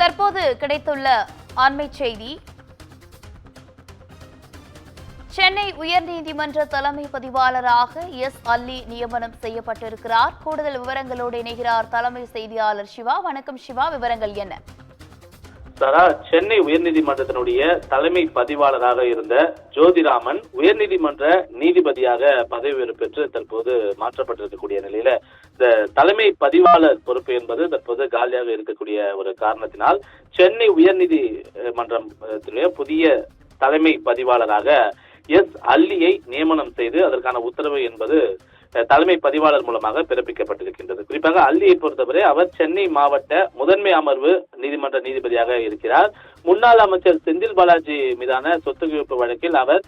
தற்போது கிடைத்துள்ள அண்மை செய்தி. சென்னை உயர்நீதிமன்ற தலைமை பதிவாளராக எஸ் அல்லி நியமனம் செய்யப்பட்டிருக்கிறார். கூடுதல் விவரங்களோடு இணைகிறார் தலைமை செய்தியாளர் சிவா. வணக்கம் சிவா, விவரங்கள் என்ன? சென்னை உயர்நீதிமன்றத்தினுடைய தலைமை பதிவாளராக இருந்த ஜோதிராமன் உயர்நீதிமன்ற நீதிபதியாக பதவி உயர்வு பெற்று தற்போது மாற்றப்பட்டிருக்கக்கூடிய நிலையில இந்த தலைமை பதிவாளர் பொறுப்பு என்பது தற்போது காலியாக இருக்கக்கூடிய ஒரு காரணத்தினால் சென்னை உயர்நீதிமன்றத்தினுடைய புதிய தலைமை பதிவாளராக எஸ் அல்லியை நியமனம் செய்து அதற்கான உத்தரவு என்பது தலைமை பதிவாளர் மூலமாக பிறப்பிக்கப்பட்டிருக்கின்றது. குறிப்பாக அல்லியை பொறுத்தவரை அவர் சென்னை மாவட்ட முதன்மை அமர்வு நீதிமன்ற நீதிபதியாக இருக்கிறார். முன்னாள் அமைச்சர் செந்தில் பாலாஜி மீதான சொத்து குவிப்பு வழக்கில் அவர்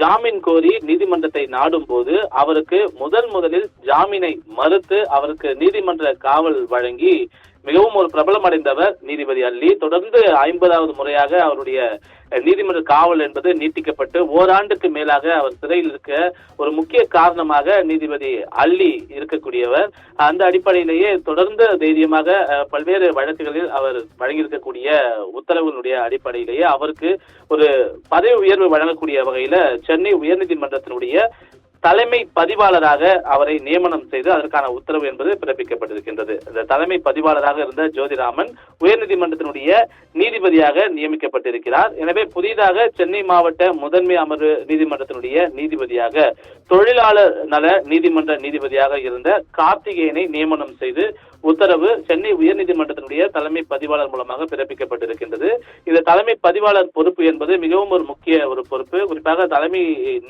ஜாமீன் கோரி நீதிமன்றத்தை நாடும் போது அவருக்கு முதலில் ஜாமீனை மறுத்து அவருக்கு நீதிமன்ற காவல் வழங்கி மிகவும் ஒரு பிரபலம் அடைந்தவர் நீதிபதி அல்லி. தொடர்ந்து 50வது முறையாக அவருடைய நீதிமன்ற காவல் என்பது நீட்டிக்கப்பட்டு ஓராண்டுக்கு மேலாக அவர் சிறையில் இருக்க ஒரு முக்கிய காரணமாக நீதிபதி அல்லி இருக்கக்கூடியவர். அந்த அடிப்படையிலேயே தொடர்ந்து தைரியமாக பல்வேறு வழக்குகளில் அவர் வழங்கியிருக்கக்கூடிய உத்தரவுகளுடைய அடிப்படையிலேயே அவருக்கு ஒரு பதவி உயர்வு வழங்கக்கூடிய வகையில சென்னை உயர்நீதிமன்றத்தினுடைய தலைமை பதிவாளராக அவரை நியமனம் செய்து அதற்கான உத்தரவு என்பது பிறப்பிக்கப்பட்டிருக்கின்றது. இந்த தலைமை பதிவாளராக இருந்த ஜோதிராமன் உயர்நீதிமன்றத்தினுடைய நீதிபதியாக நியமிக்கப்பட்டிருக்கிறார். எனவே புதிதாக சென்னை மாவட்ட முதன்மை அமர்வு நீதிமன்றத்தினுடைய நீதிபதியாக தொழிலாளர் நல நீதிமன்ற நீதிபதியாக இருந்த கார்த்திகேயனை நியமனம் செய்து உத்தரவு சென்னை உயர்நீதிமன்றத்தினுடைய தலைமை பதிவாளர் மூலமாக பிறப்பிக்கப்பட்டிருக்கின்றது. இந்த தலைமை பதிவாளர் பொறுப்பு என்பது மிகவும் ஒரு முக்கிய ஒரு பொறுப்பு. குறிப்பாக தலைமை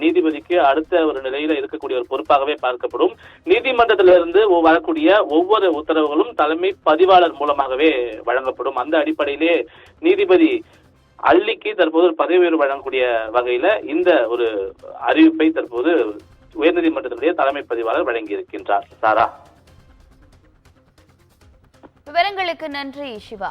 நீதிபதிக்கு அடுத்த ஒரு நிலையில இருக்கக்கூடிய ஒரு பொறுப்பாகவே பார்க்கப்படும். நீதிமன்றத்திலிருந்து வரக்கூடிய ஒவ்வொரு உத்தரவுகளும் தலைமை பதிவாளர் மூலமாகவே வழங்கப்படும். அந்த அடிப்படையிலே நீதிபதி அல்லிக்கு தற்போது ஒரு பதவி உயர்வு வழங்கக்கூடிய வகையில இந்த ஒரு அறிவிப்பை தற்போது உயர்நீதிமன்றத்தினுடைய தலைமை பதிவாளர் வழங்கியிருக்கின்றார். சாரா, விவரங்களுக்கு நன்றி சிவா.